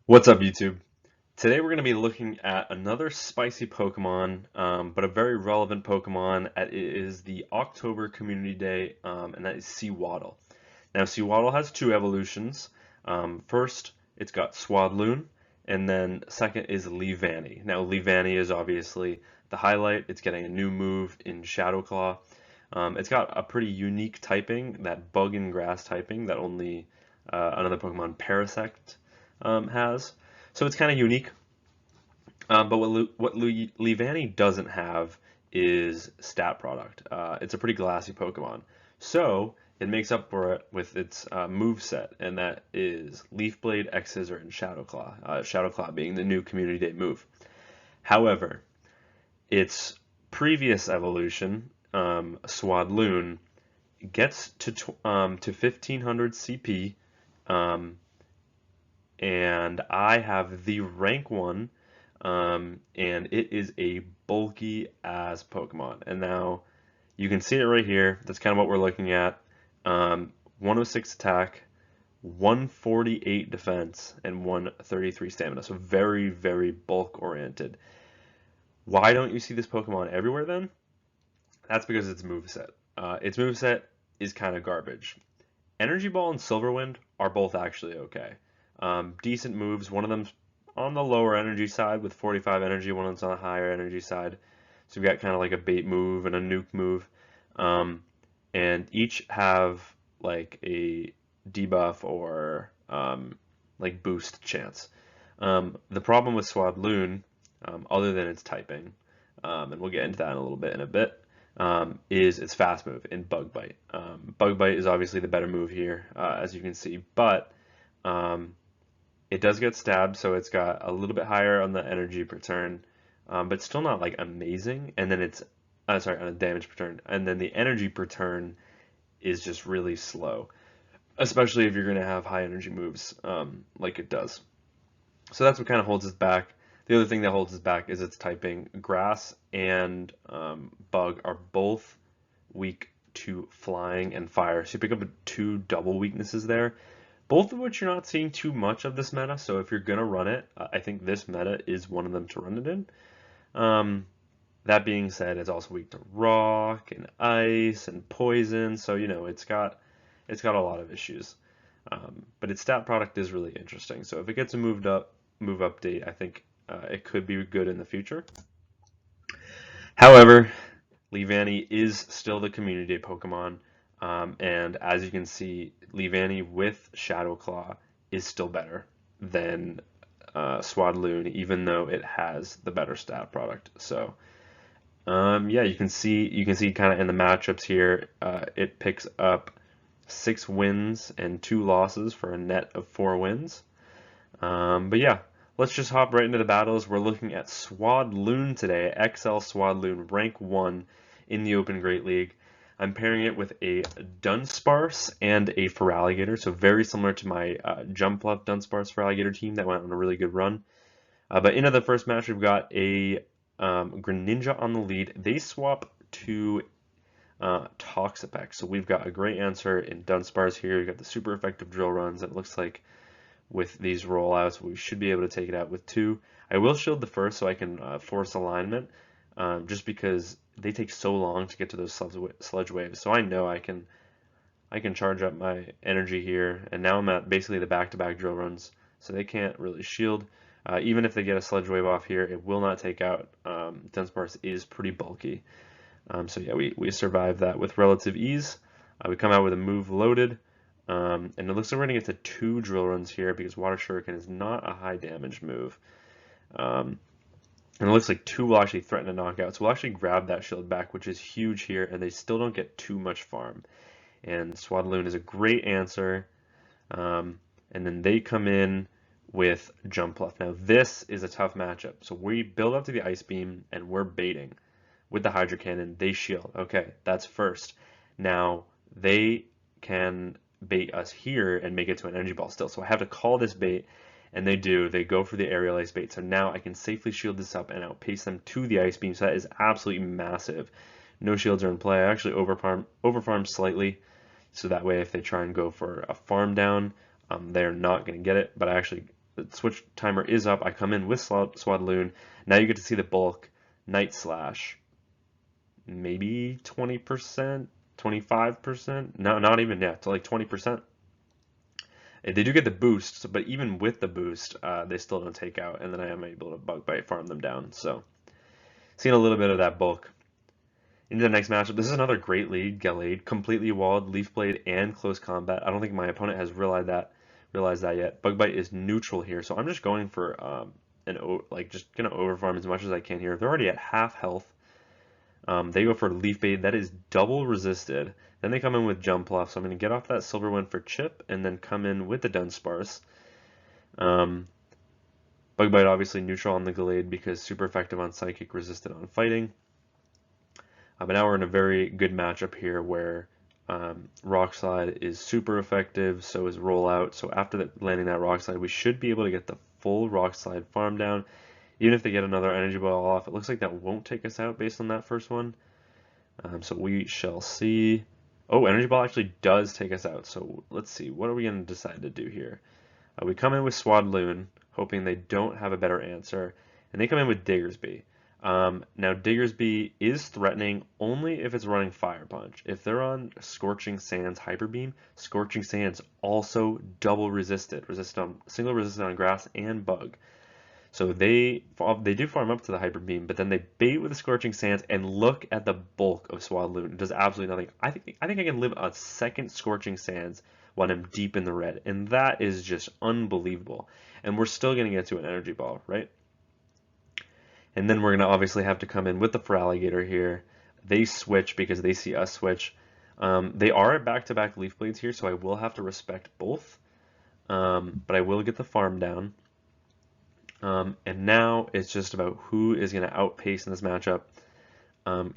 What's up, YouTube? Today we're going to be looking at another spicy Pokemon, but a very relevant Pokemon. It is the October Community Day, and that is Swaddle. Now, Swaddle has two evolutions. First, it's got Swadloon, and then second is Leavanny. Now, Leavanny is obviously the highlight. It's getting a new move in Shadow Claw. It's got a pretty unique typing, that bug and grass typing that only another Pokemon, Parasect, has. So it's kind of unique. But what Leavanny doesn't have is stat product. It's a pretty glassy Pokemon. So it makes up for it with its move set, and that is Leaf Blade, X Scissor, and Shadow Claw. Shadow Claw being the new Community Day move. However, its previous evolution, Swadloon, gets to 1500 CP, um, and I have the rank one, and it is a bulky ass Pokemon. And now you can see it right here. That's kind of what we're looking at. 106 attack, 148 defense, and 133 stamina. So very, very bulk oriented. Why don't you see this Pokemon everywhere then? That's because its moveset. Its moveset is kind of garbage. Energy Ball and Silverwind are both actually okay. Decent moves. One of them's on the lower energy side with 45 energy, one of them's on the higher energy side. So we've got kind of like a bait move and a nuke move. Um, and each have like a debuff or like boost chance. The problem with Swadloon, other than its typing, and we'll get into that in a little bit is its fast move in Bug Bite. Bug Bite is obviously the better move here, as you can see, but um, it does get stabbed, so it's got a little bit higher on the energy per turn, but still not like amazing. And then it's, sorry, on the damage per turn, and then the energy per turn is just really slow, especially if you're going to have high energy moves like it does. So that's what kind of holds us back. The other thing that holds us back is its typing. Grass and Bug are both weak to flying and fire. So you pick up two double weaknesses there, both of which you're not seeing too much of this meta. So if you're going to run it, I think this meta is one of them to run it in. Um, that being said, it's also weak to rock and ice and poison. So, it's got a lot of issues. But its stat product is really interesting. So if it gets a move update, I think it could be good in the future. However, Leavanny is still the community day Pokemon, and as you can see, Leavanny with Shadow Claw is still better than Swadloon, even though it has the better stat product. So, yeah, you can see kind of in the matchups here, it picks up 6 wins and 2 losses for a net of 4 wins. But yeah, let's just hop right into the battles. We're looking at Swadloon today, XL Swadloon, rank 1 in the Open Great League. I'm pairing it with a Dunsparce and a Feraligatr, so very similar to my Jumpluff Dunsparce Feraligatr team that went on a really good run. But into the first match, we've got a Greninja on the lead. They swap to Toxapex, so we've got a great answer in Dunsparce here. We've got the super effective drill runs. It looks like with these rollouts, we should be able to take it out with 2. I will shield the first so I can force alignment, just because they take so long to get to those sludge waves. So I know I can charge up my energy here, and now I'm at basically the back-to-back drill runs, so they can't really shield. Even if they get a sludge wave off here, it will not take out. Dunsparce is pretty bulky. So yeah, we survive that with relative ease. We come out with a move loaded. And it looks like we're going to get to 2 drill runs here because Water Shuriken is not a high damage move. And it looks like 2 will actually threaten a knockout. So we'll actually grab that shield back, which is huge here, and they still don't get too much farm. And Swadloon is a great answer. And then they come in with Jumpluff. Now this is a tough matchup. So we build up to the Ice Beam, and we're baiting. With the Hydro Cannon, they shield. Okay, that's first. Now they can bait us here and make it to an energy ball still. So I have to call this bait, and they do. They go for the aerial ice bait. So now I can safely shield this up and outpace them to the ice beam. So that is absolutely massive. No shields are in play. I actually overfarm slightly, so that way if they try and go for a farm down, they're not going to get it. But I actually the switch timer is up. I come in with Swadloon. Now you get to see the bulk, Night Slash, maybe 20%, 25%. No, not even yet, to like 20%. They do get the boost, but even with the boost, they still don't take out, and then I am able to bug bite farm them down. So, seeing a little bit of that bulk. Into the next matchup, this is another great lead, Gallade, completely walled, Leaf Blade, and close combat. I don't think my opponent has realized that yet. Bug Bite is neutral here, so I'm just going for just gonna overfarm as much as I can here. They're already at half health. They go for Leaf Blade, that is double resisted. Then they come in with Jump Bluff, so I'm gonna get off that Silver Wind for chip, and then come in with the Dunsparce. Bug Bite obviously neutral on the Gallade because super effective on Psychic, resisted on fighting. But now we're in a very good matchup here where Rock Slide is super effective, so is Rollout. So after landing that Rock Slide, we should be able to get the full Rock Slide farm down. Even if they get another Energy Ball off, it looks like that won't take us out based on that first one. So we shall see. Oh, Energy Ball actually does take us out. So let's see. What are we going to decide to do here? We come in with Swadloon, hoping they don't have a better answer. And they come in with Diggersby. Now Diggersby is threatening only if it's running Fire Punch. If they're on Scorching Sands Hyper Beam, Scorching Sands also double resisted, single resisted on grass and bug. So they do farm up to the Hyper Beam, but then they bait with the Scorching Sands, and look at the bulk of Swadloon. It does absolutely nothing. I think I can live a second Scorching Sands when I'm deep in the red, and that is just unbelievable. And we're still going to get to an Energy Ball, right? And then we're going to obviously have to come in with the Feraligatr here. They switch because they see us switch. They are back-to-back Leaf Blades here, so I will have to respect both. But I will get the farm down. And now it's just about who is going to outpace in this matchup.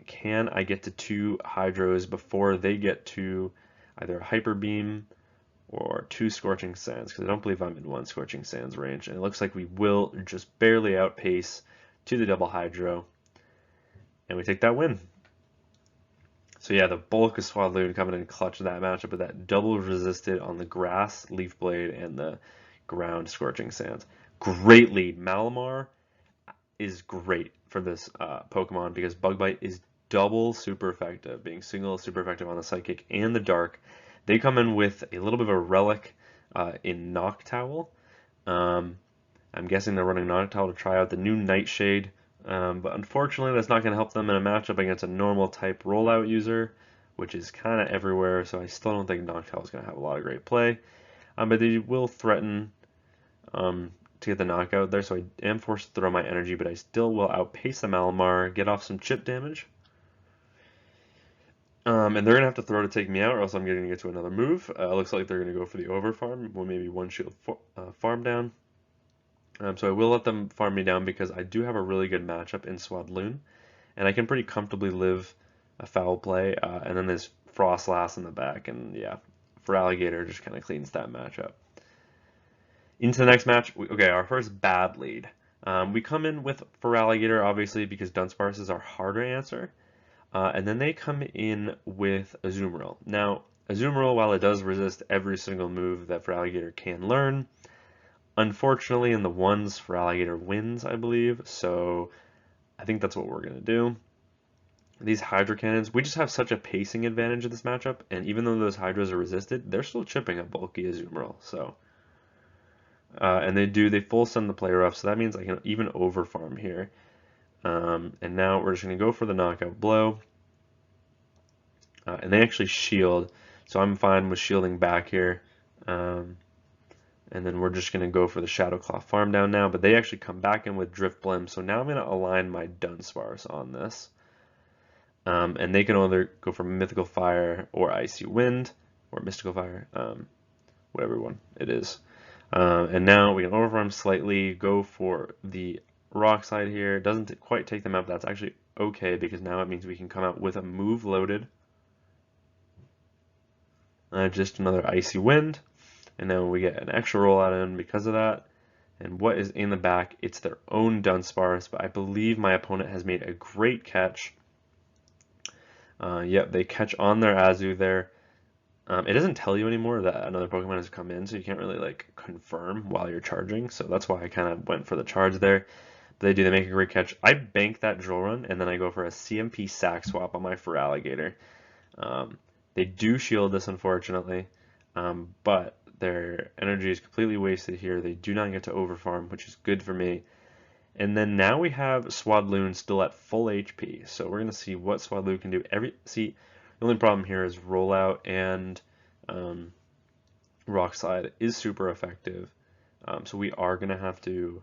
Can I get to 2 Hydros before they get to either a Hyper Beam or 2 Scorching Sands? Because I don't believe I'm in 1 Scorching Sands range. And it looks like we will just barely outpace to the double Hydro, and we take that win. So yeah, the bulk of Swadloon coming in clutch of that matchup with that double resisted on the grass Leaf Blade and the ground Scorching Sands. Great lead. Malamar is great for this Pokemon because Bug Bite is double super effective, being single super effective on the Psychic and the Dark. They come in with a little bit of a relic in Noctowl. I'm guessing they're running Noctowl to try out the new Nightshade, but unfortunately that's not going to help them in a matchup against a normal type rollout user, which is kind of everywhere, so I still don't think Noctowl is going to have a lot of great play. But they will threaten to get the knockout there, so I am forced to throw my energy, but I still will outpace the Malamar, get off some chip damage. And they're going to have to throw to take me out, or else I'm going to get to another move. Looks like they're going to go for the overfarm, or maybe 1 shield farm down. So I will let them farm me down because I do have a really good matchup in Swadloon, and I can pretty comfortably live a foul play, and then there's Frostlass in the back, and yeah, Feraligatr just kind of cleans that matchup. Into the next match, okay, our first bad lead. We come in with Feraligatr, obviously, because Dunsparce is our harder answer, and then they come in with Azumarill. Now, Azumarill, while it does resist every single move that Feraligatr can learn, unfortunately, in the ones, Feraligatr wins, I believe, so I think that's what we're going to do. These Hydro Cannons, we just have such a pacing advantage in this matchup, and even though those Hydros are resisted, they're still chipping a bulky Azumarill, so. And they full send the player up, so that means I can even overfarm here. And now we're just going to go for the knockout blow. And they actually shield, so I'm fine with shielding back here. And then we're just going to go for the Shadow Claw farm down now, but they actually come back in with Drift Blim, so now I'm going to align my Dunsparce on this. And they can either go for Mythical Fire or Icy Wind, or Mystical Fire, whatever one it is. And now we can overfarm slightly, go for the Rock Slide here. It doesn't quite take them out, but that's actually okay, because now it means we can come out with a move loaded. Just another Icy Wind. And then we get an extra rollout in because of that. And what is in the back? It's their own Dunsparce, but I believe my opponent has made a great catch. Yep, they catch on their Azu there. It doesn't tell you anymore that another Pokemon has come in, so you can't really like confirm while you're charging. So that's why I kind of went for the charge there. But they do, they make a great catch. I bank that drill run, and then I go for a CMP sack swap on my Feraligatr. Um, they do shield this, unfortunately, but their energy is completely wasted here. They do not get to overfarm, which is good for me. And then now we have Swadloon still at full HP, so we're gonna see what Swadloon can do. See, the only problem here is rollout and um, Rock Slide is super effective, so we are gonna have to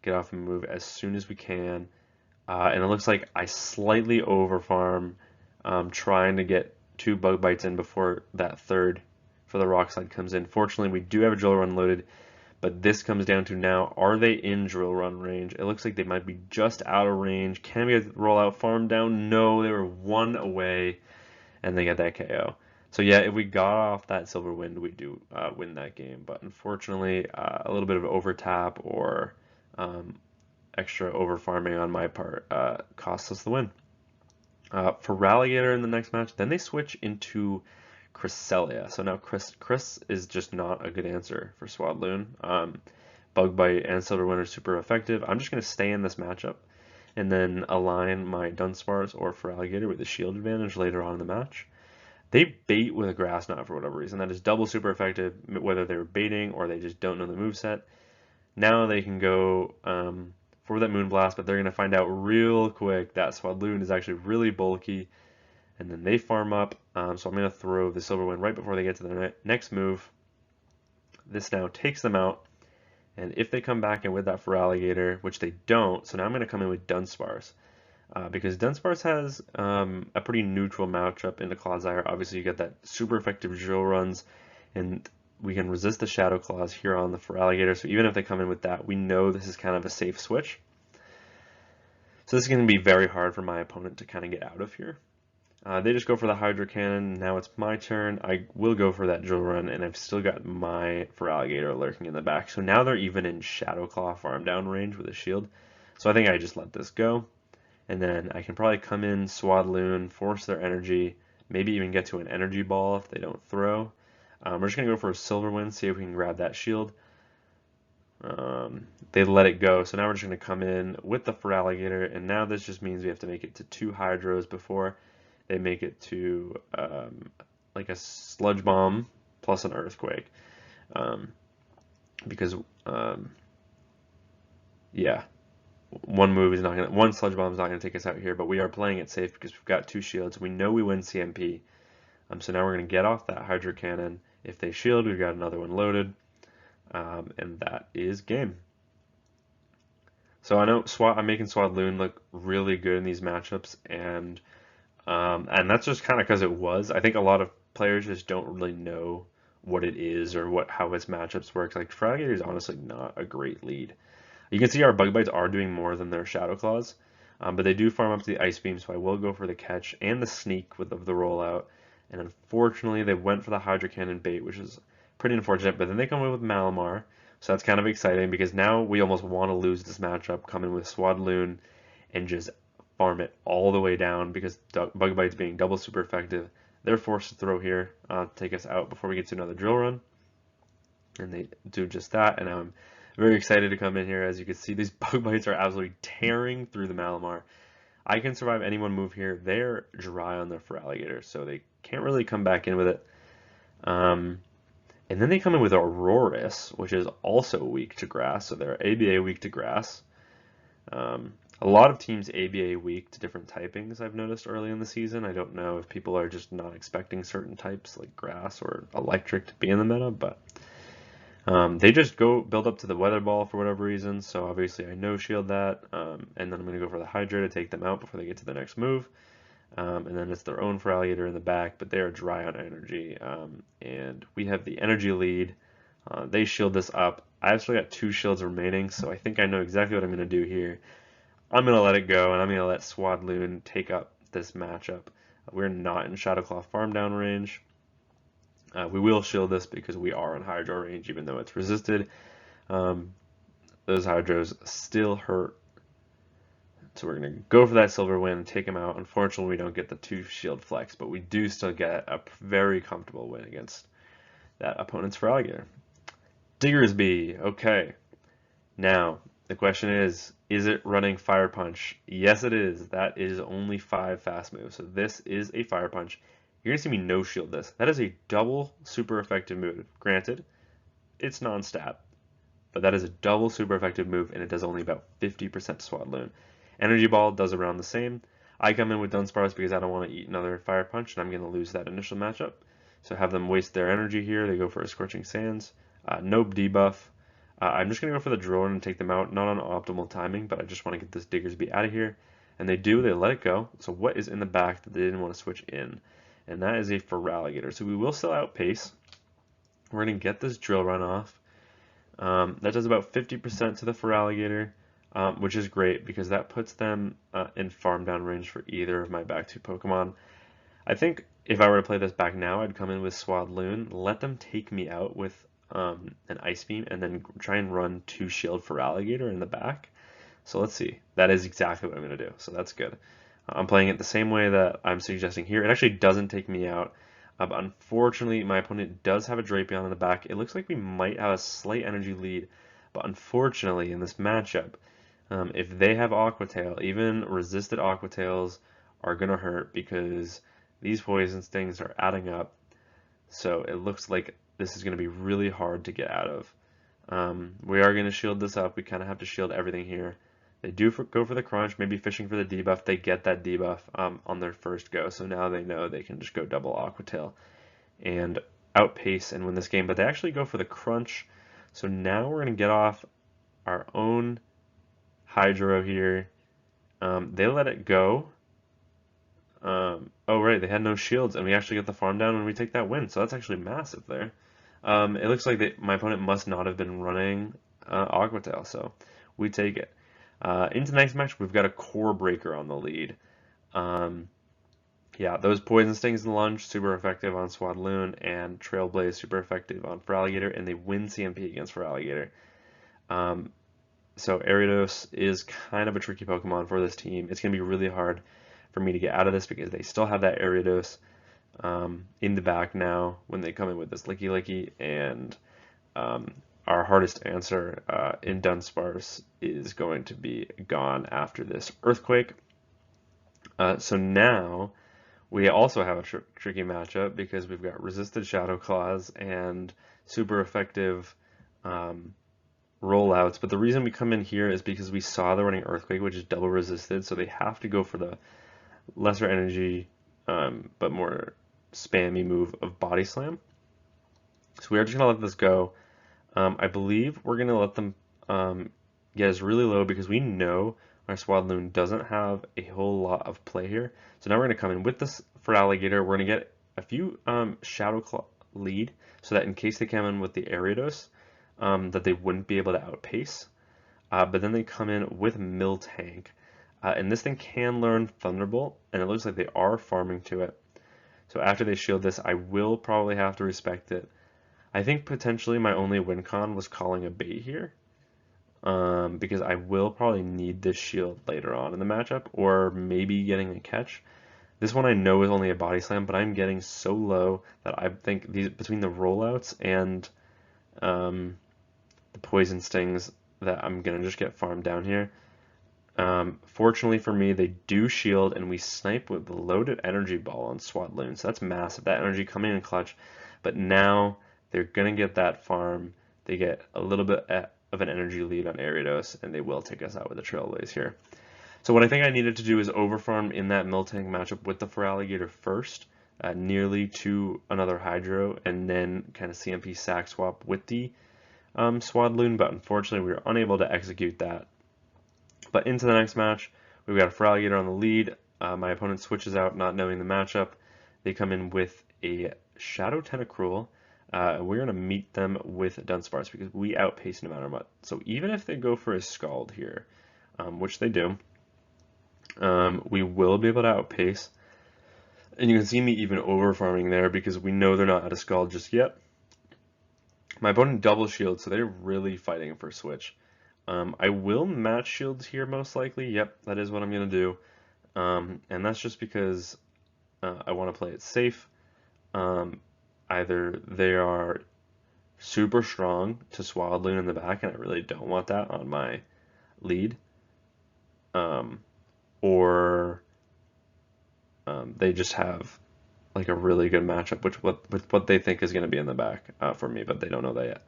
get off and move as soon as we can. And it looks like I slightly overfarm, trying to get 2 bug bites in before that third for the Rock Slide comes in. Fortunately, we do have a drill run loaded, but this comes down to now, are they in drill run range? It looks like they might be just out of range. Can we get roll out farm down? No, they were 1 away, and they get that KO. So yeah, if we got off that Silver Wind, we do win that game. But unfortunately, a little bit of overtap or um, extra over farming on my part cost us the win. For Ralligator in the next match, then they switch into Cresselia. So now Chris is just not a good answer for Swadloon. Bug Bite and Silver Wind are super effective. I'm just going to stay in this matchup and then align my Dunsparce or Feraligatr with the shield advantage later on in the match. They bait with a Grass Knot for whatever reason. That is double super effective, whether they're baiting or they just don't know the moveset. Now they can go for that Moonblast, but they're going to find out real quick that Swadloon is actually really bulky, and then they farm up. So I'm going to throw the Silver Wind right before they get to the next move. This now takes them out, and if they come back in with that Feraligatr, which they don't, so now I'm going to come in with Dunsparce. Because Dunsparce has a pretty neutral matchup into Clodsire. Obviously, you get that super effective drill runs, and we can resist the Shadow Claws here on the Feraligatr. So even if they come in with that, we know this is kind of a safe switch. So this is going to be very hard for my opponent to kind of get out of here. They just go for the Hydro Cannon. Now it's my turn. I will go for that drill run, and I've still got my Feraligatr lurking in the back. So now they're even in Shadow Claw farm down range with a shield. So I think I just let this go. And then I can probably come in, Swadloon, force their energy, maybe even get to an energy ball if they don't throw. We're just going to go for a Silver Wind, see if we can grab that shield. They let it go, so now we're just going to come in with the Feraligatr, and now this just means we have to make it to 2 Hydros before they make it to like a Sludge Bomb plus an Earthquake. Because, yeah. One Sludge Bomb is not gonna take us out here, but we are playing it safe because we've got 2 shields. We know we win CMP, so now we're gonna get off that Hydro Cannon. If they shield, we've got another one loaded, and that is game. So I know I'm making Swadloon look really good in these matchups, and that's just kind of because it was. I think a lot of players just don't really know what it is or how its matchups work. Like Fragator is honestly not a great lead. You can see our Bug Bites are doing more than their Shadow Claws, but they do farm up to the Ice Beam, so I will go for the catch and the sneak with the rollout. And unfortunately, they went for the Hydro Cannon bait, which is pretty unfortunate. But then they come in with Malamar, so that's kind of exciting because now we almost want to lose this matchup, come in with Swadloon and just farm it all the way down because Bug Bites being double super effective. They're forced to throw here to take us out before we get to another drill run. And they do just that, and now I'm very excited to come in here. As you can see, these Bug Bites are absolutely tearing through the Malamar. I can survive any one move here. They're dry on their Feraligatr, so they can't really come back in with it. And then they come in with Aurorus, which is also weak to grass, so they're ABA weak to grass. A lot of teams ABA weak to different typings, I've noticed early in the season. I don't know if people are just not expecting certain types like grass or electric to be in the meta, but they just go build up to the Weather Ball for whatever reason, so obviously I no-shield that, and then I'm going to go for the Hydra to take them out before they get to the next move. And then it's their own Feraligatr in the back, but they are dry on energy, and we have the energy lead. They shield this up. I actually got 2 shields remaining, so I think I know exactly what I'm going to do here. I'm going to let it go, and I'm going to let Swadloon take up this matchup. We're not in Shadow Claw farm down range. We will shield this because we are in Hydro range, even though it's resisted. Those Hydros still hurt. So we're going to go for that silver win and take him out. Unfortunately, we don't get the 2 shield flex, but we do still get a very comfortable win against that opponent's Feraligatr. Diggersby, okay. Now, the question is it running Fire Punch? Yes, it is. That is only 5 fast moves, so this is a Fire Punch. You're going to see me no shield this. That is a double super effective move. Granted, it's non-stat, but that is a double super effective move, and it does only about 50% Swadloon. Energy Ball does around the same. I come in with Dunsparce because I don't want to eat another Fire Punch, and I'm going to lose that initial matchup. So have them waste their energy here. They go for a Scorching Sands. Nope debuff. I'm just going to go for the drone and take them out, not on optimal timing, but I just want to get this Diggersby out of here. And they do, they let it go. So what is in the back that they didn't want to switch in? And that is a Feraligatr. So we will still outpace. We're going to get this Drill Run off. That does about 50% to the Feraligatr, which is great because that puts them in farm down range for either of my back 2 Pokemon. I think if I were to play this back now, I'd come in with Swadloon, let them take me out with an Ice Beam, and then try and run 2 Shield Feraligatr in the back. So let's see. That is exactly what I'm going to do, so that's good. I'm playing it the same way that I'm suggesting here. It actually doesn't take me out. But unfortunately, my opponent does have a Drapion in the back. It looks like we might have a slight energy lead, but unfortunately in this matchup, if they have Aqua Tail, even resisted Aqua Tails are going to hurt because these Poison Stings are adding up. So it looks like this is going to be really hard to get out of. We are going to shield this up. We kind of have to shield everything here. They do go for the crunch, maybe fishing for the debuff. They get that debuff on their first go, so now they know they can just go double Aqua Tail and outpace and win this game. But they actually go for the crunch, so now we're going to get off our own Hydro here. They let it go. Oh right, they had no shields, and we actually get the farm down and we take that win, so that's actually massive there. It looks like my opponent must not have been running Aqua Tail, so we take it. Into the next match, we've got a Core Breaker on the lead. Yeah, those Poison Stings and Lunge, super effective on Swadloon, and Trailblaze, super effective on Feraligatr, and they win CMP against Feraligatr. So Ariados is kind of a tricky Pokemon for this team. It's going to be really hard for me to get out of this because they still have that Ariados in the back now when they come in with this Licky Licky, and our hardest answer in Dunsparce is going to be gone after this Earthquake. So now we also have a tricky matchup because we've got resisted Shadow Claws and super effective rollouts. But the reason we come in here is because we saw they're running Earthquake, which is double resisted, so they have to go for the lesser energy but more spammy move of Body Slam. So we are just going to let this go. I believe we're going to let them get us really low because we know our Swadloon doesn't have a whole lot of play here. So now we're going to come in with this Feraligatr. We're going to get a few Shadow Claw lead so that in case they come in with the Ariados, that they wouldn't be able to outpace. But then they come in with Miltank. And this thing can learn Thunderbolt, and it looks like they are farming to it. So after they shield this, I will probably have to respect it. I think potentially my only win con was calling a bait here, because I will probably need this shield later on in the matchup, or maybe getting a catch. This one I know is only a Body Slam, but I'm getting so low that I think between the rollouts and the Poison Stings that I'm going to just get farmed down here. Fortunately for me, they do shield, and we snipe with the loaded Energy Ball on Swadloon, so that's massive. That energy coming in clutch, but now they're going to get that farm. They get a little bit of an energy lead on Ariados, and they will take us out with a Trailblaze here. So what I think I needed to do is overfarm in that Miltank matchup with the Feraligatr first, nearly to another Hydro, and then kind of CMP sack swap with the Swadloon, but unfortunately we were unable to execute that. But into the next match, we've got a Feraligatr on the lead. My opponent switches out, not knowing the matchup. They come in with a Shadow Tentacruel. We're going to meet them with Dunsparce because we outpace no matter what. So even if they go for a Scald here, which they do, we will be able to outpace. And you can see me even over farming there because we know they're not at a Scald just yet. My opponent double shield, so they're really fighting for switch. I will match shields here most likely. Yep, that is what I'm going to do. And that's just because I want to play it safe. Either they are super strong to Swadloon in the back, and I really don't want that on my lead, um, or they just have like a really good matchup, with what they think is going to be in the back for me, but they don't know that yet.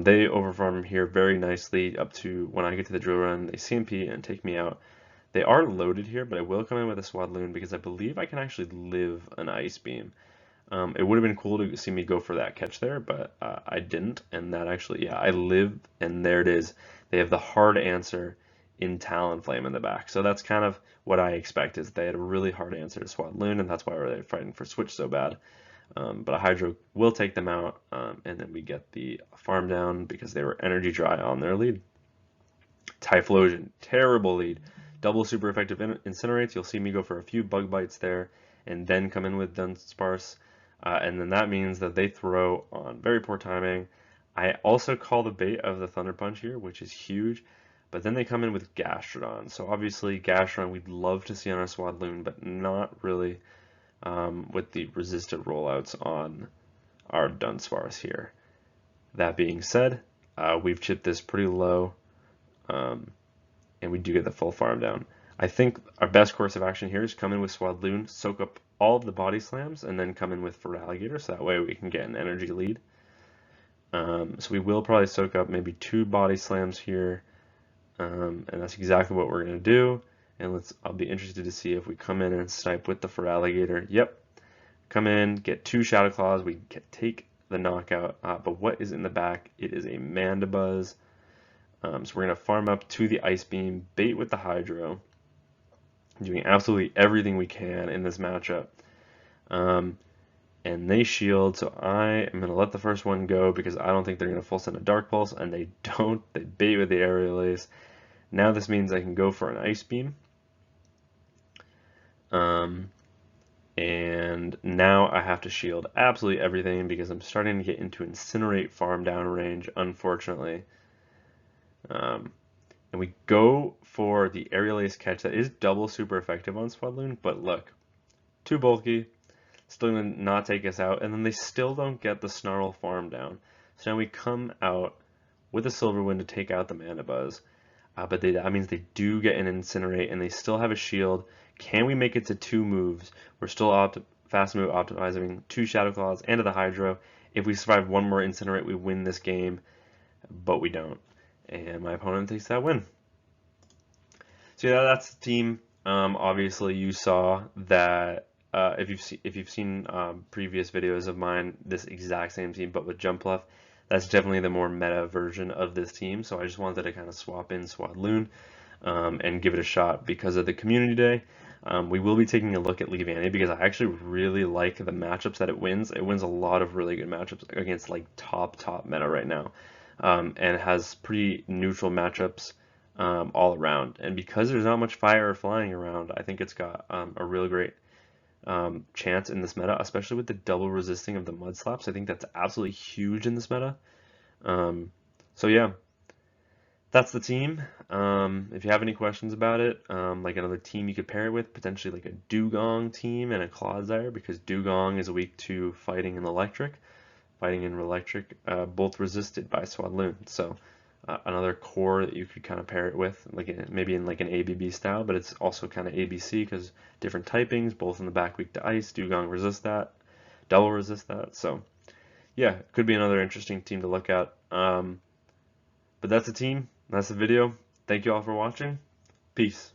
They overfarm here very nicely up to when I get to the drill run, they CMP and take me out. They are loaded here, but I will come in with a Swadloon because I believe I can actually live an Ice Beam. It would have been cool to see me go for that catch there, but I didn't, and that actually, yeah, I live, and there it is. They have the hard answer in Talonflame in the back, so that's kind of what I expect, is they had a really hard answer to Swadloon, and that's why they're fighting for Switch so bad. But a Hydro will take them out, and then we get the farm down because they were energy dry on their lead. Typhlosion, terrible lead. Double super effective incinerates. You'll see me go for a few bug bites there, and then come in with Dunsparce. And then that means that they throw on very poor timing. I also call the bait of the Thunder Punch here, which is huge. But then they come in with Gastrodon. So obviously Gastrodon we'd love to see on our Swadloon, but not really with the resistant rollouts on our Dunsparce here. That being said, we've chipped this pretty low, and we do get the full farm down. I think our best course of action here is come in with Swadloon, soak up all of the body slams, and then come in with Feraligatr, so that way we can get an energy lead. So we will probably soak up maybe 2 body slams here, and that's exactly what we're going to do. And I'll be interested to see if we come in and snipe with the Feraligatr. Yep, come in, get 2 Shadow Claws, we take the knockout, but what is in the back? It is a Mandibuzz. So we're going to farm up to the Ice Beam, bait with the Hydro, doing absolutely everything we can in this matchup. And they shield, so I am going to let the first one go because I don't think they're going to full send a Dark Pulse, and they don't. They bait with the Aerial Ace. Now this means I can go for an Ice Beam. And now I have to shield absolutely everything because I'm starting to get into Incinerate farm down range, unfortunately. And we go for the Aerial Ace catch that is double super effective on Swadloon, but look, too bulky, still going to not take us out, and then they still don't get the Snarl farm down. So now we come out with a Silver Wind to take out the Mandibuzz, but that means they do get an Incinerate, and they still have a shield. Can we make it to 2 moves? We're still fast move optimizing 2 Shadow Claws and to the Hydro. If we survive 1 more Incinerate, we win this game, but we don't. And my opponent takes that win. So yeah, that's the team. Obviously, you saw that if you've seen previous videos of mine, this exact same team, but with Jumpluff, that's definitely the more meta version of this team. So I just wanted to kind of swap in Swadloon and give it a shot because of the community day. We will be taking a look at Leavanny because I actually really like the matchups that it wins. It wins a lot of really good matchups against like top meta right now, and it has pretty neutral matchups all around. And because there's not much fire flying around, I think it's got a real great chance in this meta, especially with the double resisting of the Mud Slaps. I think that's absolutely huge in this meta. So yeah, that's the team. If you have any questions about it, like another team you could pair it with, potentially like a Dugong team and a Clodsire, because Dugong is weak to fighting in electric. Fighting in electric, both resisted by Swadloon. So another core that you could kind of pair it with, like maybe in like an ABB style, but it's also kind of ABC because different typings, both in the back weak to ice. Dugong resist that, double resist that. So yeah, could be another interesting team to look at. But that's the team. That's the video. Thank you all for watching. Peace.